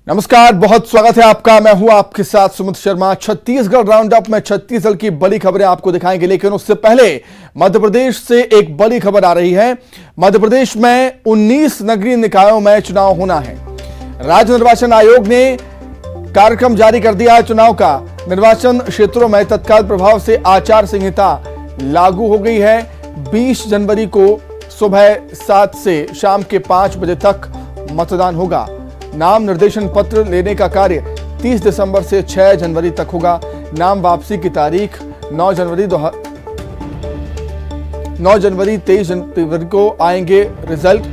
नमस्कार, बहुत स्वागत है आपका। मैं हूं आपके साथ सुमित शर्मा। छत्तीसगढ़ राउंड अप में छत्तीसगढ़ की बड़ी खबरें आपको दिखाएंगे, लेकिन उससे पहले मध्य प्रदेश से एक बड़ी खबर आ रही है। मध्य प्रदेश में 19 नगरीय निकायों में चुनाव होना है। राज्य निर्वाचन आयोग ने कार्यक्रम जारी कर दिया है चुनाव का। निर्वाचन क्षेत्रों में तत्काल प्रभाव से आचार संहिता लागू हो गई है। 20 जनवरी को सुबह 7 से शाम के 5 बजे तक मतदान होगा। नाम निर्देशन पत्र लेने का कार्य 30 दिसंबर से 6 जनवरी तक होगा। नाम वापसी की तारीख 9 जनवरी 23 जनवरी को आएंगे रिजल्ट।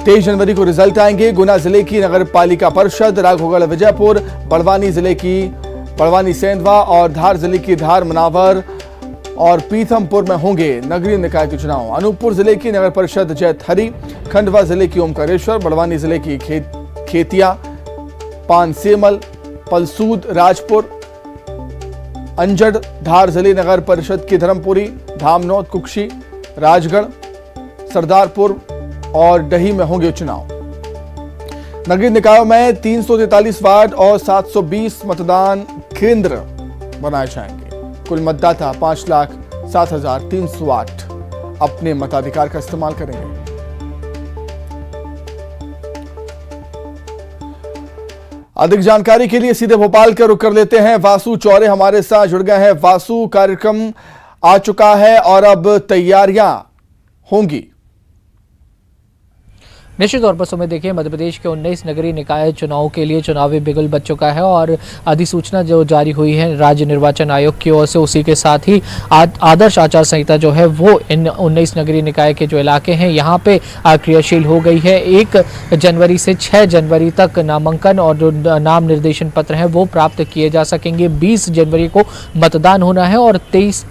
23 जनवरी को रिजल्ट आएंगे। गुना जिले की नगर पालिका परिषद, राघोगढ़ विजयपुर, बड़वानी जिले की बड़वानी सेंधवा और धार जिले की धार मनावर और पीथमपुर में होंगे नगरीय निकाय के चुनाव। अनूपपुर जिले की नगर परिषद जैतहरी, खंडवा जिले की ओमकारेश्वर, बड़वानी जिले की खेतिया, पानसेमल, पलसूद, राजपुर, अंजड़, धार जिले नगर परिषद की धर्मपुरी, धामनौद, कुक्षी, राजगढ़, सरदारपुर और डही में होंगे चुनाव। नगरीय निकायों में 343 वार्ड और 720 मतदान केंद्र बनाए जाएंगे। कुल मतदाता 5,07,308 अपने मताधिकार का इस्तेमाल करेंगे। अधिक जानकारी के लिए सीधे भोपाल का रुख कर लेते हैं। वासु चौरे हमारे साथ जुड़ गए हैं। वासु, कार्यक्रम आ चुका है और अब तैयारियां होंगी। निश्चित तौर पर सुमित, देखिए, मध्य प्रदेश के 19 नगरीय निकाय चुनाव के लिए चुनावी बिगुल बज चुका है और अधिसूचना जो जारी हुई है राज्य निर्वाचन आयोग की ओर से, उसी के साथ ही आदर्श आचार संहिता जो है वो इन 19 नगरीय निकाय के जो इलाके हैं यहाँ पे क्रियाशील हो गई है। 1 जनवरी से 6 जनवरी तक नामांकन और जो नाम निर्देशन पत्र हैं वो प्राप्त किए जा सकेंगे। 20 जनवरी को मतदान होना है और 23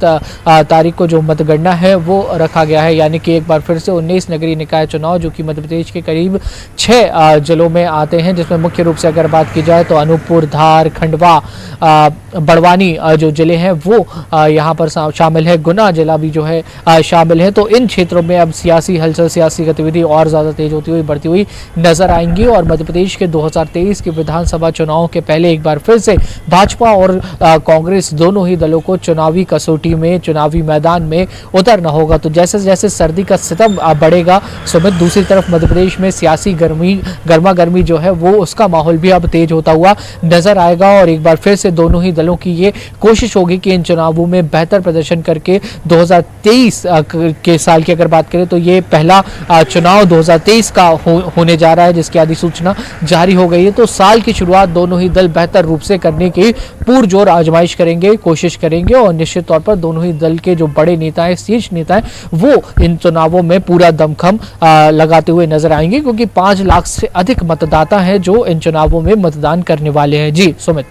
तारीख को जो मतगणना है वो रखा गया है। यानी कि एक बार फिर से 19 नगरीय निकाय चुनाव जो कि मध्य प्रदेश के करीब 6 जिलों में आते हैं, जिसमें मुख्य रूप से अगर बात की जाए तो अनूपपुर, धार, खंडवा, बड़वानी जो जिले हैं वो यहाँ पर शामिल है। गुना जिला भी जो है शामिल है। तो इन क्षेत्रों में अब सियासी हलचल, सियासी गतिविधि और ज़्यादा तेज होती हुई, बढ़ती हुई नजर आएंगी और मध्य प्रदेश के 2023 के विधानसभा चुनाव के पहले एक बार फिर से भाजपा और कांग्रेस दोनों ही दलों को चुनावी कसौटी में, चुनावी मैदान में उतरना होगा। तो जैसे जैसे सर्दी का सितम बढ़ेगा सुमित, दूसरी तरफ मध्य प्रदेश में सियासी गर्मा गर्मी जो है वो उसका माहौल भी अब तेज होता हुआ नजर आएगा और एक बार फिर से दोनों ही दलों की ये कोशिश होगी कि इन चुनावों में बेहतर प्रदर्शन करके 2023 के साल की अगर बात करें तो ये पहला चुनाव 2023 का होने जा रहा है, जिसकी अधिसूचना जारी हो गई है। तो साल की शुरुआत दोनों ही दल बेहतर रूप से करने की पुरजोर आजमाइश करेंगे, कोशिश करेंगे और निश्चित तौर पर दोनों ही दल के जो बड़े नेता हैं, शीर्ष नेता हैं, वो इन चुनावों में पूरा दमखम लगाते हुए नजर आएंगे, क्योंकि 5 लाख से अधिक मतदाता हैं जो इन चुनावों में मतदान करने वाले हैं। जी सुमित।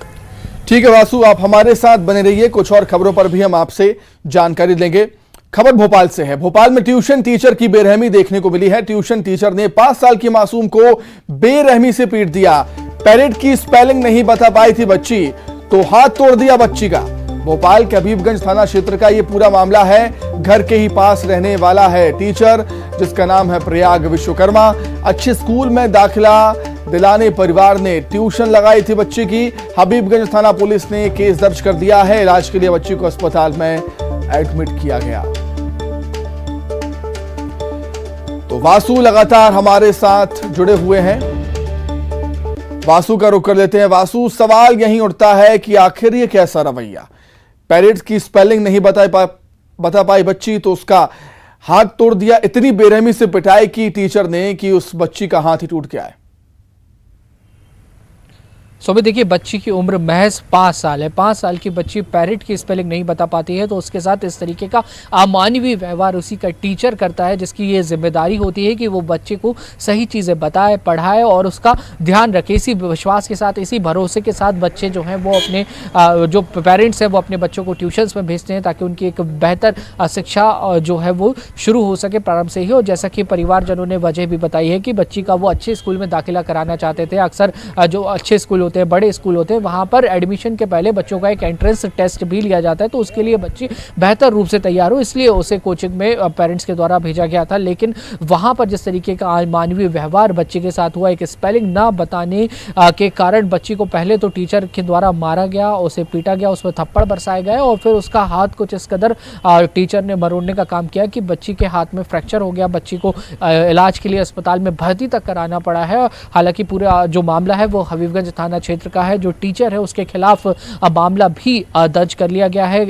ठीक है वासु, आप हमारे साथ बने रहिए। कुछ और खबरों पर भी हम आपसे जानकारी देंगे। खबर भोपाल से है। भोपाल में ट्यूशन टीचर की बेरहमी देखने को मिली है। ट्यूशन टीचर ने 5 साल की मासूम को बेरहमी से पीट दिया। पेरेंट की स्पेलिंग नहीं बता पाई थी बच्ची, तो हाथ तोड़ दिया बच्ची का। भोपाल के हबीबगंज थाना क्षेत्र का यह पूरा मामला है। घर के ही पास रहने वाला है टीचर, जिसका नाम है प्रयाग विश्वकर्मा। अच्छे स्कूल में दाखिला दिलाने परिवार ने ट्यूशन लगाई थी बच्ची की। हबीबगंज थाना पुलिस ने केस दर्ज कर दिया है। इलाज के लिए बच्ची को अस्पताल में एडमिट किया गया। तो वासु लगातार हमारे साथ जुड़े हुए हैं। वासु का रुख कर लेते हैं। वासु, सवाल यही उठता है कि आखिर ये कैसा रवैया। पेरेंट्स की स्पेलिंग नहीं बता पाई बच्ची, तो उसका हाथ तोड़ दिया। इतनी बेरहमी से पिटाई की टीचर ने कि उस बच्ची का हाथ ही टूट गया है। सो देखिए, बच्ची की उम्र महज 5 साल है। 5 साल की बच्ची पैरेट की स्पेलिंग नहीं बता पाती है, तो उसके साथ इस तरीके का अमानवीय व्यवहार उसी का टीचर करता है, जिसकी ये जिम्मेदारी होती है कि वो बच्चे को सही चीज़ें बताए, पढ़ाए और उसका ध्यान रखे। इसी विश्वास के साथ, इसी भरोसे के साथ बच्चे जो हैं वो अपने जो पेरेंट्स हैं वो अपने बच्चों को ट्यूशन्स में भेजते हैं, ताकि उनकी एक बेहतर शिक्षा जो है वो शुरू हो सके प्रारंभ से ही। और जैसा कि परिवारजनों ने वजह भी बताई है कि बच्ची का वो अच्छे स्कूल में दाखिला कराना चाहते थे। अक्सर जो अच्छे स्कूल होते हैं, बड़े स्कूल होते हैं, वहाँ पर एडमिशन के पहले बच्चों का एक एंट्रेंस टेस्ट भी लिया जाता है, तो उसके लिए बच्ची बेहतर रूप से तैयार हो, इसलिए उसे कोचिंग में पेरेंट्स के द्वारा भेजा गया था। लेकिन वहाँ पर जिस तरीके का अमानवीय व्यवहार बच्चे के साथ हुआ, एक स्पेलिंग ना बताने के कारण बच्ची को पहले तो टीचर के द्वारा मारा गया, उसे पीटा गया, उसमें थप्पड़ बरसाए गए और फिर उसका हाथ कुछ इस कदर टीचर ने मरोड़ने का काम किया कि बच्ची के हाथ में फ्रैक्चर हो गया, बच्ची को इलाज के लिए अस्पताल में भर्ती तक कराना पड़ा है। हालांकि पूरा जो मामला है वो हबीबगंज थाना क्षेत्र का है, जो टीचर है उसके खिलाफ मामला भी दर्ज कर लिया गया है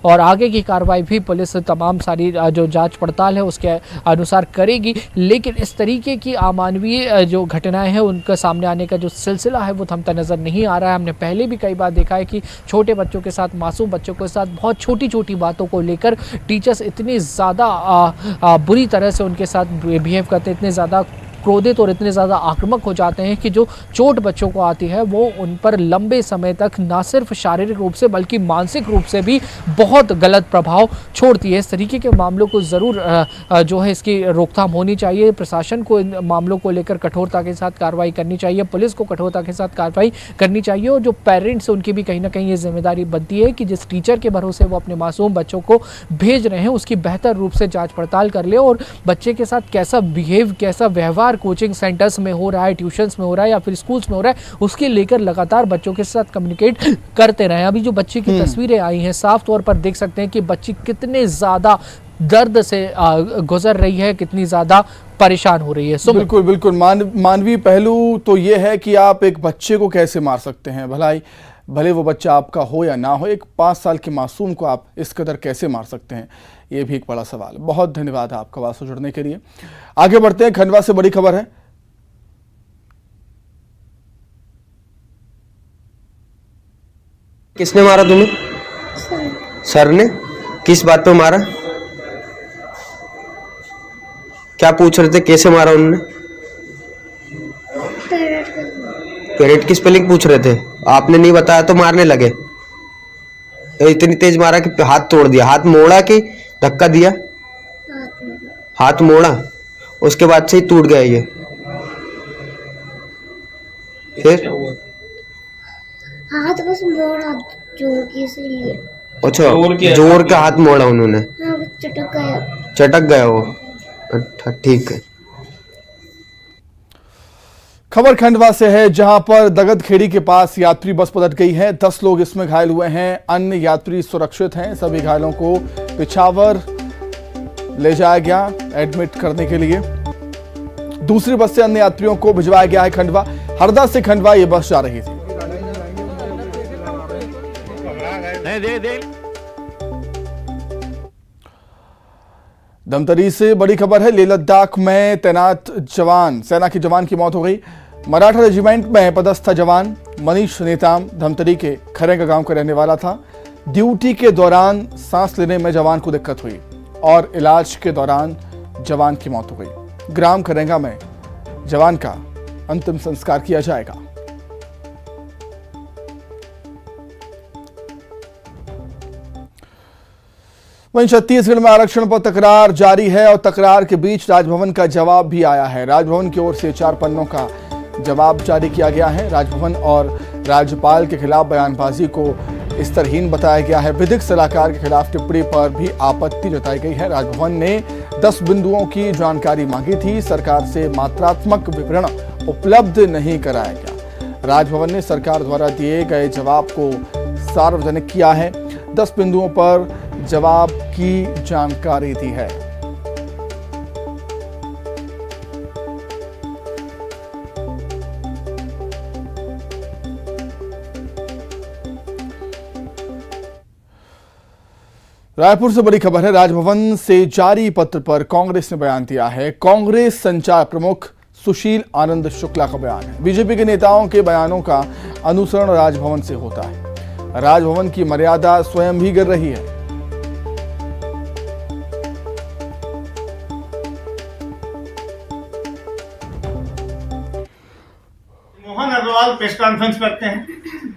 और आगे की कार्रवाई भी पुलिस तमाम सारी जो जांच पड़ताल है उसके अनुसार करेगी। लेकिन इस तरीके की अमानवीय जो घटनाएं हैं उनका सामने आने का जो सिलसिला है वो थमता नजर नहीं आ रहा है। हमने पहले भी कई बार देखा है कि छोटे बच्चों के साथ, मासूम बच्चों के साथ बहुत छोटी छोटी बातों को लेकर टीचर्स इतनी ज़्यादा बुरी तरह से उनके साथ बिहेव करते हैं, इतने ज़्यादा क्रोधित और इतने ज़्यादा आक्रामक हो जाते हैं कि जो चोट बच्चों को आती है वो उन पर लंबे समय तक ना सिर्फ शारीरिक रूप से बल्कि मानसिक रूप से भी बहुत गलत प्रभाव छोड़ती है। इस तरीके के मामलों को ज़रूर जो है इसकी रोकथाम होनी चाहिए। प्रशासन को इन मामलों को लेकर कठोरता के साथ कार्रवाई करनी चाहिए, पुलिस को कठोरता के साथ कार्रवाई करनी चाहिए और जो पेरेंट्स हैं उनकी भी कहीं ना कहीं ये जिम्मेदारी बनती है कि जिस टीचर के भरोसे वो अपने मासूम बच्चों को भेज रहे हैं उसकी बेहतर रूप से जाँच पड़ताल कर ले और बच्चे के साथ कैसा बिहेव, कैसा व्यवहार कोचिंग सेंटर्स में हो रहा है, ट्यूशंस में हो रहा है या फिर स्कूल्स में हो रहा है, उसके लेकर लगातार बच्चों के साथ कम्युनिकेट करते रहें। अभी जो बच्चे की तस्वीरें आई हैं साफ तौर पर देख सकते हैं कि बच्ची कितने ज़्यादा दर्द से गुजर रही है, कितनी ज़्यादा परेशान हो रही है। बिल्कुल बिल्कुल मानवीय पहलू तो ये है कि आप एक बच्चे को कैसे मार सकते हैं, भले वो बच्चा आपका हो या ना हो, एक 5 साल के मासूम को आप इस कदर कैसे मार सकते हैं, ये भी एक बड़ा सवाल है। बहुत धन्यवाद आपका बात से जुड़ने के लिए। आगे बढ़ते हैं, खंडवा से बड़ी खबर है। किसने मारा तुम्हें? सर ने? किस बात पे मारा? क्या पूछ रहे थे, कैसे मारा उन्होंने? पेरेंट की स्पेलिंग पूछ रहे थे, आपने नहीं बताया तो मारने लगे। इतनी तेज मारा कि हाथ तोड़ दिया। हाथ मोड़ा कि धक्का दिया? हाथ मोड़ा, उसके बाद से ही टूट गया ये। फिर हाथ बस मोड़ा जोर की, इसलिए। अच्छा, जोर का हाथ मोड़ा उन्होंने? हाँ, वो चटक गया वो। अच्छा, ठीक है। खबर खंडवा से है, जहां पर दगदखेड़ी के पास यात्री बस पलट गई है। 10 लोग इसमें घायल हुए हैं, अन्य यात्री सुरक्षित हैं। सभी घायलों को पिछावर ले जाया गया एडमिट करने के लिए। दूसरी बस से अन्य यात्रियों को भिजवाया गया है खंडवा। हरदा से खंडवा ये बस जा रही थी। धमतरी से बड़ी खबर है, लेह लद्दाख में तैनात जवान, सेना के जवान की मौत हो गई। मराठा रेजिमेंट में पदस्थ जवान मनीष नेताम धमतरी के खरेगा गांव का रहने वाला था। ड्यूटी के दौरान सांस लेने में जवान को दिक्कत हुई और इलाज के दौरान जवान की मौत हो गई। ग्राम खरेगा में जवान का अंतिम संस्कार किया जाएगा। वहीं छत्तीसगढ़ में आरक्षण पर तकरार जारी है और तकरार के बीच राजभवन का जवाब भी आया है। राजभवन की ओर से 4 पन्नों का जवाब जारी किया गया है। राजभवन और राज्यपाल के खिलाफ बयानबाजी को स्तरहीन बताया गया है। विधिक सलाहकार के खिलाफ टिप्पणी पर भी आपत्ति जताई गई है। राजभवन ने 10 बिंदुओं की जानकारी मांगी थी, सरकार से मात्रात्मक विवरण उपलब्ध नहीं कराया गया। राजभवन ने सरकार द्वारा दिए गए जवाब को सार्वजनिक किया है। 10 बिंदुओं पर जवाब की जानकारी दी है। रायपुर से बड़ी खबर है, राजभवन से जारी पत्र पर कांग्रेस ने बयान दिया है। कांग्रेस संचार प्रमुख सुशील आनंद शुक्ला का बयान है, बीजेपी के नेताओं के बयानों का अनुसरण राजभवन से होता है। राजभवन की मर्यादा स्वयं भी गिर रही है। मोहन अग्रवाल प्रेस कॉन्फ्रेंस करते हैं,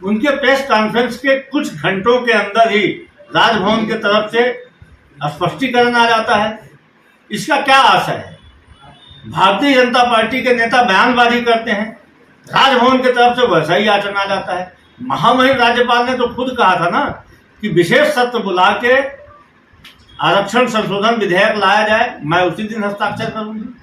उनके प्रेस कॉन्फ्रेंस के कुछ घंटों के अंदर ही राजभवन की तरफ से स्पष्टीकरण आ जाता है। इसका क्या आशय है? भारतीय जनता पार्टी के नेता बयानबाजी करते हैं, राजभवन की तरफ से वैसा ही आचरण आ जाता है। महामहिम राज्यपाल ने तो खुद कहा था ना कि विशेष सत्र बुला के आरक्षण संशोधन विधेयक लाया जाए, मैं उसी दिन हस्ताक्षर करूंगी।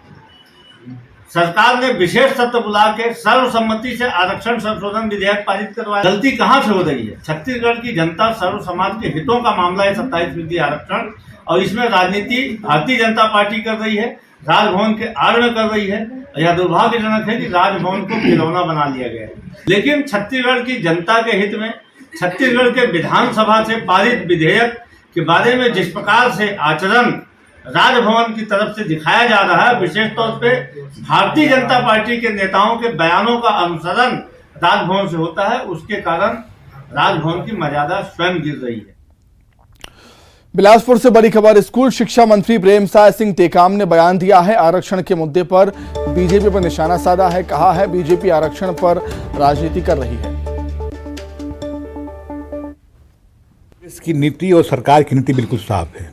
सरकार ने विशेष सत्र बुला के सर्वसम्मति से आरक्षण संशोधन विधेयक पारित करवाया। गलती कहां से हो रही है? छत्तीसगढ़ की जनता सर्व समाज के हितों का मामला है 27 आरक्षण, और इसमें राजनीति भारतीय जनता पार्टी कर रही है, राजभवन के आड़ में कर रही है। यह दुर्भाग्यजनक है कि राजभवन को खिलौना बना लिया गया है। लेकिन छत्तीसगढ़ की जनता के हित में छत्तीसगढ़ के विधानसभा से पारित विधेयक के बारे में जिस प्रकार से आचरण राजभवन की तरफ से दिखाया जा रहा है, विशेष तौर पे भारतीय जनता पार्टी के नेताओं के बयानों का अनुसरण राजभवन से होता है, उसके कारण राजभवन की मर्यादा स्वयं गिर रही है। बिलासपुर से बड़ी खबर। स्कूल शिक्षा मंत्री प्रेमसाय सिंह टेकाम ने बयान दिया है। आरक्षण के मुद्दे पर बीजेपी पर निशाना साधा है। कहा है बीजेपी आरक्षण पर राजनीति कर रही है। इसकी नीति और सरकार की नीति बिल्कुल साफ है।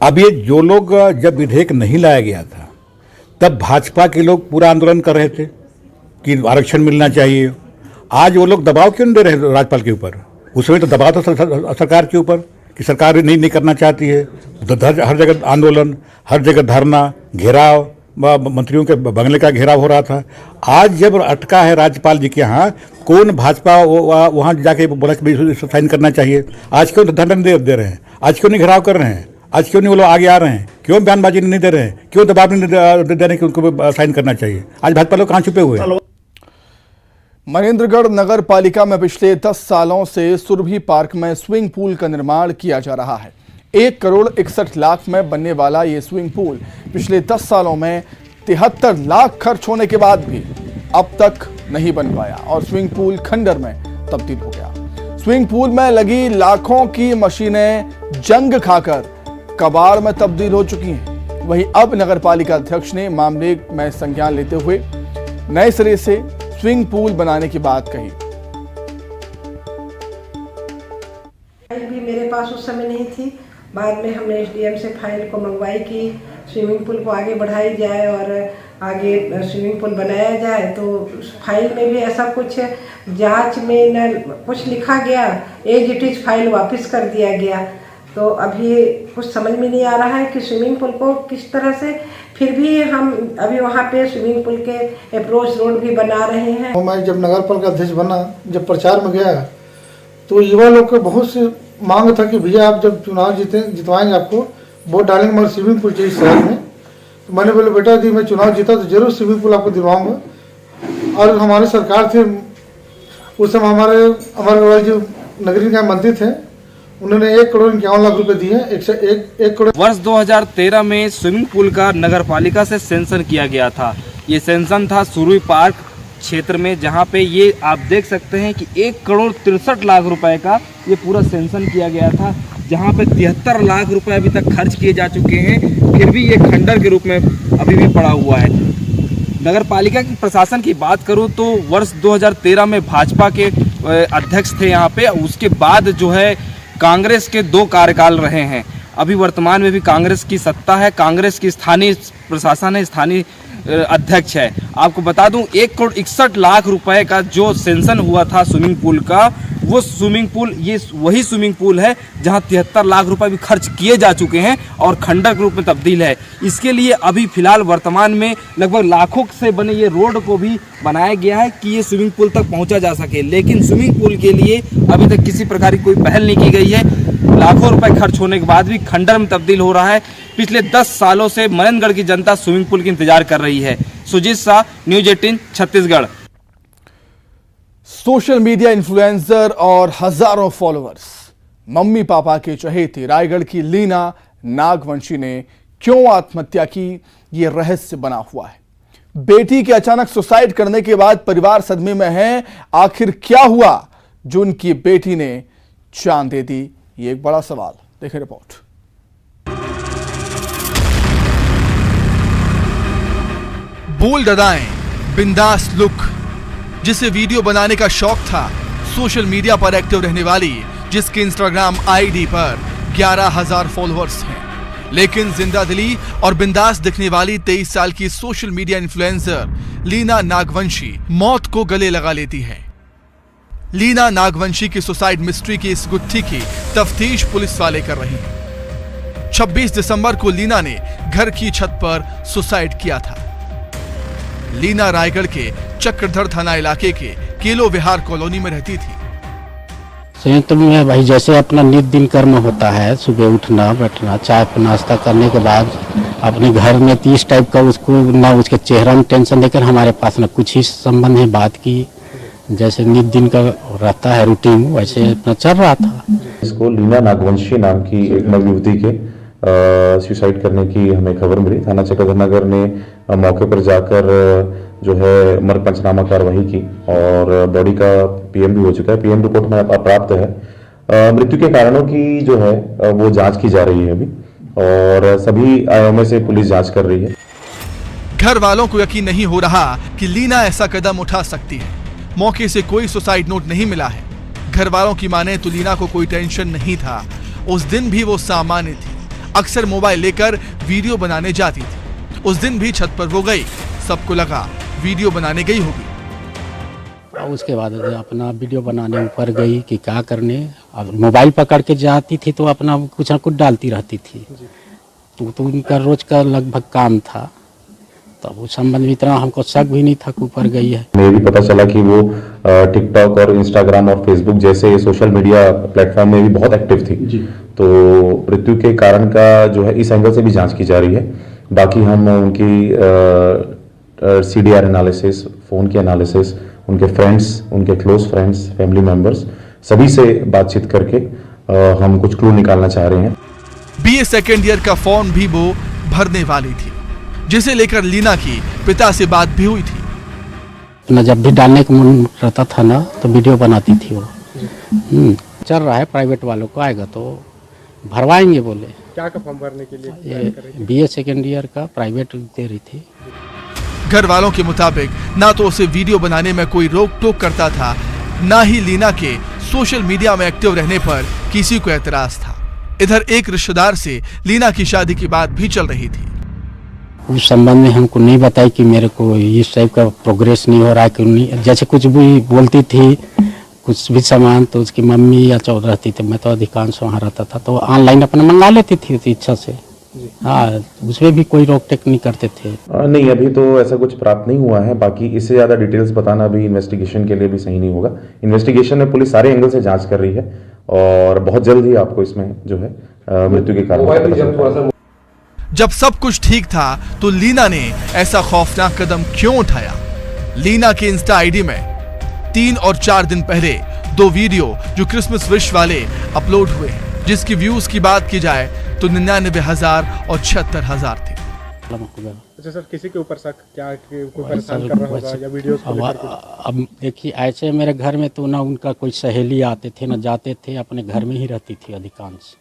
अब ये जो लोग, जब विधेयक नहीं लाया गया था तब भाजपा के लोग पूरा आंदोलन कर रहे थे कि आरक्षण मिलना चाहिए। आज वो लोग दबाव क्यों नहीं दे रहे राज्यपाल के ऊपर? उस समय तो दबाव था सरकार के ऊपर कि सरकार नहीं करना चाहती है। हर जगह आंदोलन, हर जगह धरना, घेराव, मंत्रियों के बंगले का घेराव हो रहा था। आज जब अटका है राज्यपाल जी के यहाँ, कौन भाजपा वहाँ जाके बोला कि साइन करना चाहिए? आज क्यों धरना दे रहे हैं? आज क्यों नहीं घेराव कर रहे हैं? आज क्यों नहीं वो लोग आगे आ रहे हैं? क्यों बयानबाजी नहीं दे रहे हैं? क्यों दबाव नहीं दे रहे हैं कि उनको साइन करना चाहिए? आज भाजपा लोग कहाँ छुपे हुए हैं? महेंद्रगढ़ नगर पालिका में पिछले 10 सालों से सुरभि पार्क में स्विमिंग पूल का निर्माण किया जा रहा है। 1 करोड़ 61 लाख में बनने वाला ये स्विमिंग पूल पिछले 10 सालों में 73 लाख खर्च होने के बाद भी अब तक नहीं बन पाया और स्विमिंग पूल खंडर में तब्दील हो गया। स्विमिंग पूल में लगी लाखों की मशीनें जंग खाकर कबाड़ में तब्दील हो चुकी हैं। वहीं अब नगर पालिका अध्यक्ष ने मामले में संज्ञान लेते हुए नए सिरे से स्विमिंग पूल बनाने की बात कही। फाइल भी मेरे पास उस समय नहीं थी। बाद में हमने एसडीएम से फाइल को मंगवाई कि स्विमिंग पूल को आगे बढ़ाई जाए और आगे स्विमिंग पूल बनाया जाए। तो फाइल में भी ऐसा कुछ जांच में न कुछ लिखा गया, एज इट इज फाइल वापस कर दिया गया। तो अभी कुछ समझ में नहीं आ रहा है कि स्विमिंग पूल को किस तरह से, फिर भी हम अभी वहाँ पे स्विमिंग पूल के अप्रोच रोड भी बना रहे हैं। मैं जब नगर पालिका अध्यक्ष बना, जब प्रचार में गया तो युवा लोग को बहुत सी मांग था कि भैया आप जब चुनाव जितवाएंगे आपको वोट डालेंगे, मगर स्विमिंग पूल चाहिए शहर में। तो मैंने बोले बेटा यदि मैं चुनाव जीता तो जरूर स्विमिंग पूल आपको दिलवाऊंगा। और हमारी सरकार थी उस समय, हमारे अमर अग्रवाल जो नगरीय निकाय मंत्री थे, उन्होंने 1 करोड़ 51 लाख रुपए दिए। 1 करोड़। वर्ष 2013 में स्विमिंग पूल का नगर पालिका से सेंशन किया गया था। ये सेंशन था सुरभि पार्क क्षेत्र में, जहां पे ये आप देख सकते हैं कि 1 करोड़ 63 लाख रुपए का ये पूरा सेंशन किया गया था, जहां पे 73 लाख रुपए अभी तक खर्च किए जा चुके हैं, फिर भी ये खंडर के रूप में अभी भी पड़ा हुआ है। नगर पालिका की प्रशासन की बात करूं तो वर्ष 2013 में भाजपा के अध्यक्ष थे यहाँ पे, उसके बाद जो है कांग्रेस के 2 कार्यकाल रहे हैं। अभी वर्तमान में भी कांग्रेस की सत्ता है, कांग्रेस की स्थानीय प्रशासन है, स्थानीय अध्यक्ष है। आपको बता दूं 1 करोड़ 61 लाख रुपए का जो सेंशन हुआ था स्विमिंग पूल का, वो स्विमिंग पूल ये वही स्विमिंग पूल है जहां 73 लाख रुपए भी खर्च किए जा चुके हैं और खंडर के रूप में तब्दील है। इसके लिए अभी फिलहाल वर्तमान में लगभग लाखों से बने ये रोड को भी बनाया गया है कि ये स्विमिंग पूल तक पहुंचा जा सके, लेकिन स्विमिंग पूल के लिए अभी तक किसी प्रकार की कोई पहल नहीं की गई है। लाखों रुपए खर्च होने के बाद भी खंडर में तब्दील हो रहा है। पिछले 10 सालों से मनेंद्रगढ़ की जनता स्विमिंग पूल की इंतजार कर रही है। Sujeet Shah, news 18 Chhattisgarh. Social media influencer और हजारों फॉलोअर्स, मम्मी पापा के चहेते रायगढ़ की लीना नागवंशी ने क्यों आत्महत्या की, ये रहस्य बना हुआ है। बेटी के अचानक सुसाइड करने के बाद परिवार सदमे में है। आखिर क्या हुआ जो उनकी बेटी ने जान दे दी, ये एक बड़ा सवाल। देखें रिपोर्ट। बोल्ड अदाएं, बिंदास लुक, जिसे वीडियो बनाने का शौक था, सोशल मीडिया पर एक्टिव रहने वाली, जिसके इंस्टाग्राम आईडी पर 11,000 फॉलोअर्स हैं, लेकिन जिंदा दिली और बिंदास दिखने वाली 23 साल की social media influencer Leena Nagvanshi मौत को गले लगा लेती है। लीना नागवंशी की सुसाइड मिस्ट्री की इस गुत्थी की तफ्तीश पुलिस वाले कर रहे हैं। 26 दिसंबर को लीना ने घर की छत पर सुसाइड किया था। लीना रायगढ़ के चक्रधर थाना इलाके के केलो विहार कॉलोनी में रहती थी। संयुक्त में भाई जैसे अपना नित्य दिन कर्म होता है, सुबह उठना बैठना, चाय नाश्ता करने के बाद अपने घर में 30 टाइप का उसको ना उसके चेहरा में टेंशन देकर हमारे पास ना कुछ ही संबंध है बात की, जैसे नित्य दिन का रहता है रूटीन वैसे अपना चल रहा था। इसको लीना नागवंशी नाम की एक नवयुवती के सुसाइड करने की हमें खबर मिली। थाना चक्रधरनगर ने मौके पर जाकर जो है मर्ग पंचनामा कार्रवाई की और बॉडी का पीएम भी हो चुका है। पीएम रिपोर्ट में प्राप्त है। मृत्यु के कारणों की जो है वो जांच की जा रही है अभी और सभी आयामों से पुलिस जांच कर रही है। घर वालों को यकीन नहीं हो रहा कि लीना ऐसा कदम उठा सकती है। मौके से कोई सुसाइड नोट नहीं मिला है। घर वालों की माने तो लीना को कोई टेंशन नहीं था। उस दिन भी वो सामान्य थी। अक्सर मोबाइल लेकर वीडियो बनाने जाती थी। उस दिन भी छत पर वो गई। सबको लगा वीडियो बनाने गई होगी। उसके बाद अपना वीडियो बनाने ऊपर गई कि क्या करने। अब मोबाइल पकड़ के जाती थी तो अपना कुछ न कुछ डालती रहती थी। तो उनका रोज का लगभग काम था। तब उस संबंध में इतना हमको शक भी नहीं था कि ऊपर गई है। मुझे भी पता चला कि वो टिकटॉक और इंस्टाग्राम और फेसबुक जैसे सोशल मीडिया प्लेटफॉर्म में भी बहुत एक्टिव थी। तो मृत्यु के कारण का जो है इस एंगल से भी जांच की जा रही है। बाकी हम उनकी CDR एनालिसिस, फोन की एनालिसिस, उनके फ्रेंड्स, उनके क्लोज फ्रेंड्स, फैमिली मेंबर्स सभी से बातचीत करके हम कुछ क्लू निकालना चाह रहे हैं। BA सेकेंड ईयर का फॉर्म भी वो भरने वाली थी, जिसे लेकर लीना की पिता से बात भी हुई थी। ना जब भी डालने का मन रहता था ना तो वीडियो बनाती थी वो। चल रहा है, प्राइवेट वालों को आएगा तो भरवाएंगे बोले। क्या का फॉर्म भरने के लिए? ये BA सेकेंड ईयर का प्राइवेट दे रही थी। घर वालों के मुताबिक ना तो उसे वीडियो बनाने में कोई रोक टोक करता था, ना ही लीना के सोशल मीडिया में एक्टिव रहने पर किसी को एतराज था। इधर एक रिश्तेदार से लीना की शादी की बात भी चल रही थी। उस संबंध में हमको नहीं बताई कि मेरे को इस टाइप का प्रोग्रेस नहीं हो रहा है, क्यों नहीं। जैसे कुछ भी बोलती थी कुछ भी सामान तो उसकी मम्मी या चौध रहती थी, मैं तो अधिकांश वहाँ रहता था तो ऑनलाइन अपना मंगा लेती थी उसी इच्छा से। हाँ, उसमें भी कोई रोक टेक नहीं करते थे। नहीं, अभी तो ऐसा कुछ प्राप्त नहीं हुआ है। बाकी इससे ज्यादा डिटेल्स बताना अभी इन्वेस्टिगेशन के लिए भी सही नहीं होगा। इन्वेस्टिगेशन में पुलिस सारे एंगल से जांच कर रही है और बहुत जल्द ही आपको इसमें जो है मृत्यु के कारण। जब सब कुछ ठीक था तो लीना ने ऐसा खौफनाक कदम क्यों उठाया? लीना के इंस्टा आईडी में 3 और 4 दिन पहले 2 वीडियो जो क्रिसमस विश वाले अपलोड हुए, जिसकी व्यूज की बात की जाए तो 99,000 और 76,000 थे। अच्छा सर, किसी के ऊपर शक क्या कोई परेशान कर रहा होगा या वीडियोस को लेकर? अब देखिए ऐसे मेरे घर में तो ना उनका कोई सहेली आते थे ना जाते थे, अपने घर में ही रहती थी अधिकांश।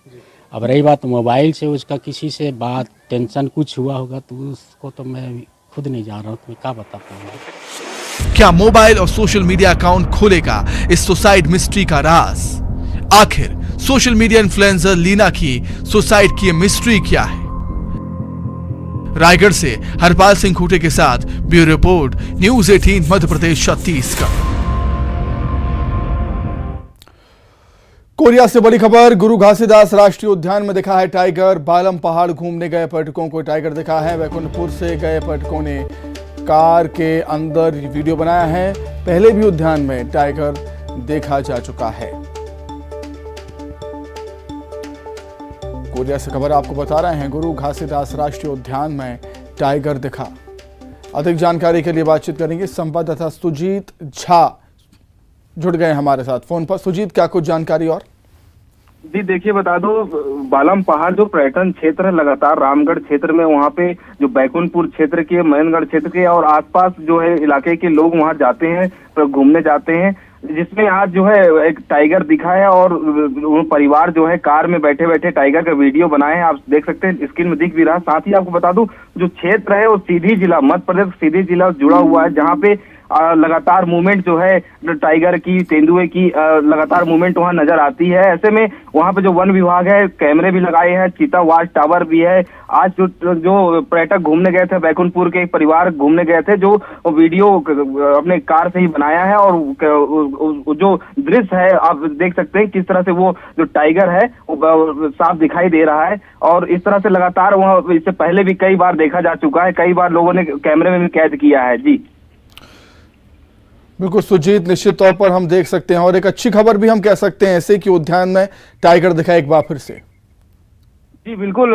अब रही बात मोबाइल से उसका किसी से बात टेंशन कुछ हुआ होगा तो उसको तो मैं खुद नहीं जान रहा हूँ, मैं क्या बता पाऊंगा। क्या मोबाइल और सोशल मीडिया अकाउंट खोलेगा इस सुसाइड मिस्ट्री का राज? आखिर सोशल मीडिया इन्फ्लुएंसर लीना की सुसाइड की मिस्ट्री क्या है? रायगढ़ से हरपाल सिंह खूटे के साथ bureau report, news 18 Madhya Pradesh Chhattisgarh. Korea से बड़ी खबर, गुरु घासीदास राष्ट्रीय उद्यान में दिखा है टाइगर। बालम पहाड़ घूमने गए पर्यटकों को टाइगर दिखा है। वैकुंठपुर से गए पर्यटकों ने कार के अंदर वीडियो बनाया है। पहले भी उद्यान में टाइगर देखा जा चुका है। कोरिया से खबर आपको बता रहे हैं, गुरु घासीदास राष्ट्रीय उद्यान में टाइगर दिखा। अधिक जानकारी के लिए बातचीत करेंगे संवाददाता सुजीत झा जुड़ गए हमारे साथ फोन पर। सुजीत, क्या कुछ जानकारी और? जी देखिए, बता दो, बालम पहाड़ जो पर्यटन क्षेत्र है लगातार रामगढ़ क्षेत्र में, वहाँ पे जो बैकुंठपुर क्षेत्र के, मयनगढ़ क्षेत्र के और आसपास जो है इलाके के लोग वहाँ जाते हैं, घूमने जाते हैं, जिसमें आज जो है एक टाइगर दिखा है और परिवार जो है कार में बैठे बैठे टाइगर का वीडियो बनाए हैं। आप देख सकते हैं, स्क्रीन में दिख भी रहा। साथ ही आपको बता दूं, जो क्षेत्र है वो सीधी जिला, मध्य प्रदेश सीधी जिला जुड़ा हुआ है, जहाँ पे लगातार मूवमेंट जो है टाइगर की, तेंदुए की लगातार मूवमेंट वहां नजर आती है। ऐसे में वहां पे जो वन विभाग है कैमरे भी लगाए हैं, चीता वॉच टावर भी है। आज जो पर्यटक घूमने गए थे, बैकुंठपुर के एक परिवार घूमने गए थे, जो वीडियो अपने कार से ही बनाया है और जो दृश्य है आप देख सकते हैं किस तरह से वो जो टाइगर है वो साफ दिखाई दे रहा है। और इस तरह से लगातार वहाँ इससे पहले भी कई बार देखा जा चुका है, कई बार लोगों ने कैमरे में भी कैद किया है। जी बिल्कुल सुजीत, निश्चित तौर पर हम देख सकते हैं और एक अच्छी खबर भी हम कह सकते हैं ऐसे कि उद्यान में टाइगर दिखा एक बार फिर से। जी बिल्कुल,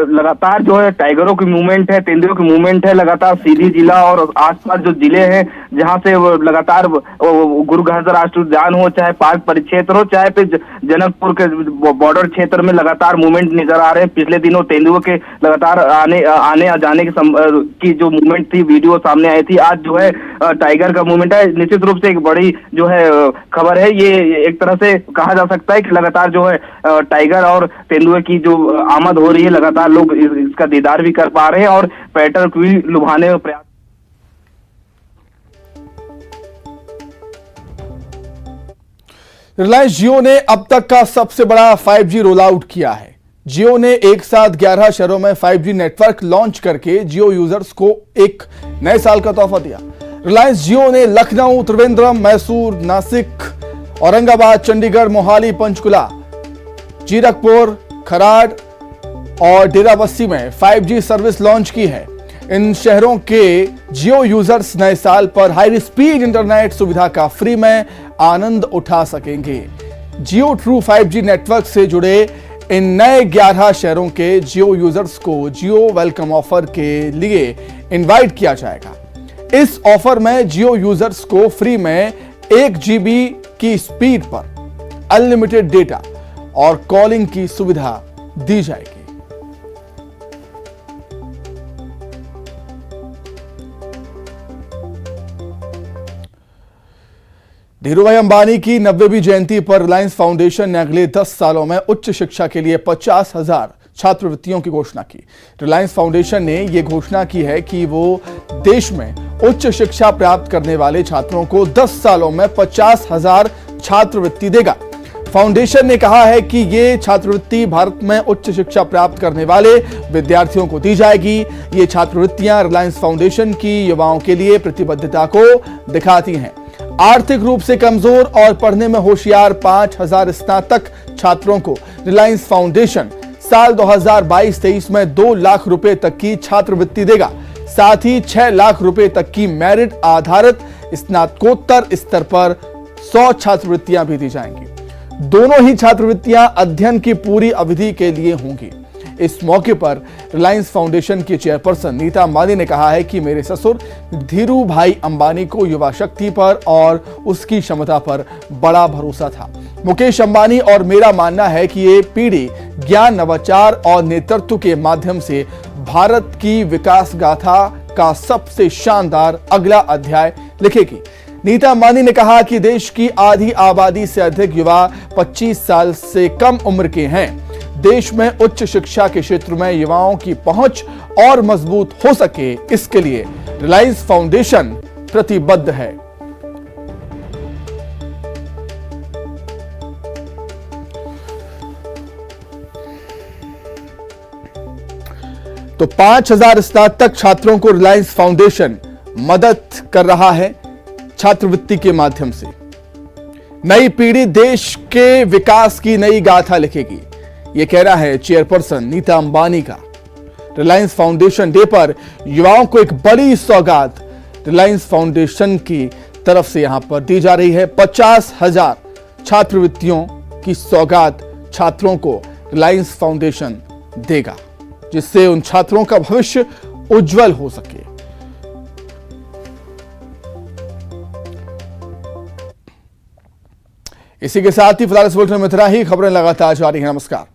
लगातार जो है टाइगरों की मूवमेंट है, तेंदुओं की मूवमेंट है। लगातार सीधी जिला और आसपास जो जिले हैं जहां से लगातार गुरु घाघर राष्ट्रीय उद्यान हो, चाहे पार्क परिक्षेत्र हो, चाहे फिर जनकपुर के बॉर्डर क्षेत्र में लगातार मूवमेंट नजर आ रहे हैं। पिछले दिनों तेंदुओं के लगातार आने जाने की जो मूवमेंट थी, वीडियो सामने आई थी। आज जो है टाइगर का मूवमेंट है। निश्चित रूप से एक बड़ी जो है खबर है। ये एक तरह से कहा जा सकता है कि लगातार जो है टाइगर और तेंदुए की जो आमद हो रही है, लगातार लोग इसका दीदार भी कर पा रहे हैं और पर्यटक को भी लुभाने में प्रयास। रिलायंस जियो ने अब तक का सबसे बड़ा 5G रोल आउट किया है। जियो ने एक साथ 11 शहरों में 5G नेटवर्क लॉन्च करके जियो यूजर्स को एक नए साल का तोहफा दिया। रिलायंस जियो ने लखनऊ, त्रिवेंद्रम, मैसूर, नासिक, औरंगाबाद, चंडीगढ़, मोहाली, पंचकुला, जीरकपुर, खराड़ और डेराबस्सी में 5G सर्विस लॉन्च की है। इन शहरों के जियो यूजर्स नए साल पर हाई स्पीड इंटरनेट सुविधा का फ्री में आनंद उठा सकेंगे। जियो ट्रू 5G नेटवर्क से जुड़े इन नए 11 शहरों के जियो यूजर्स को जियो वेलकम ऑफर के लिए इनवाइट किया जाएगा। इस ऑफर में जियो यूजर्स को फ्री में 1 GB की स्पीड पर अनलिमिटेड डेटा और कॉलिंग की सुविधा दी जाएगी। धीरूभाई अंबानी की 90वीं जयंती पर रिलायंस फाउंडेशन ने अगले 10 सालों में उच्च शिक्षा के लिए 50,000 छात्रवृत्तियों की घोषणा की। रिलायंस फाउंडेशन ने यह घोषणा की है कि वो देश में उच्च शिक्षा प्राप्त करने वाले छात्रों को 10 सालों में 50,000 छात्रवृत्ति देगा। फाउंडेशन ने कहा है कि ये छात्रवृत्ति भारत में उच्च शिक्षा प्राप्त करने वाले विद्यार्थियों को दी जाएगी। ये छात्रवृत्तियां रिलायंस फाउंडेशन की युवाओं के लिए प्रतिबद्धता को दिखाती हैं। आर्थिक रूप से कमजोर और पढ़ने में होशियार 5,000 स्नातक छात्रों को रिलायंस फाउंडेशन साल 2022-23 में 2 लाख रुपए तक की छात्रवृत्ति देगा। साथ ही 6 लाख रुपए तक की मेरिट आधारित स्नातकोत्तर स्तर पर 100 छात्रवृत्तियां भी दी जाएंगी। दोनों ही छात्रवृत्तियां अध्ययन की पूरी अवधि के लिए होंगी। इस मौके पर रिलायंस फाउंडेशन की चेयरपर्सन नीता अंबानी ने कहा है कि मेरे ससुर धीरूभाई अंबानी को युवा शक्ति पर और उसकी क्षमता पर बड़ा भरोसा था। मुकेश अंबानी और मेरा मानना है कि ये पीढ़ी ज्ञान, नवाचार और नेतृत्व के माध्यम से भारत की विकास गाथा का सबसे शानदार अगला अध्याय लिखेगी। नीता अंबानी ने कहा कि देश की आधी आबादी से अधिक युवा 25 साल से कम उम्र के हैं। देश में उच्च शिक्षा के क्षेत्र में युवाओं की पहुंच और मजबूत हो सके, इसके लिए रिलायंस फाउंडेशन प्रतिबद्ध है। तो 5,000 स्नातक छात्रों को रिलायंस फाउंडेशन मदद कर रहा है छात्रवृत्ति के माध्यम से। नई पीढ़ी देश के विकास की नई गाथा लिखेगी, यह कहना है चेयरपर्सन नीता अंबानी का। रिलायंस फाउंडेशन डे पर युवाओं को एक बड़ी सौगात रिलायंस फाउंडेशन की तरफ से यहां पर दी जा रही है। 50,000 छात्रवृत्तियों की सौगात छात्रों को रिलायंस फाउंडेशन देगा, जिससे उन छात्रों का भविष्य उज्जवल हो सके। इसी के साथ ही फिलहाल इस बुलेटिन में इतना ही। खबरें लगातार जारी हैं। नमस्कार।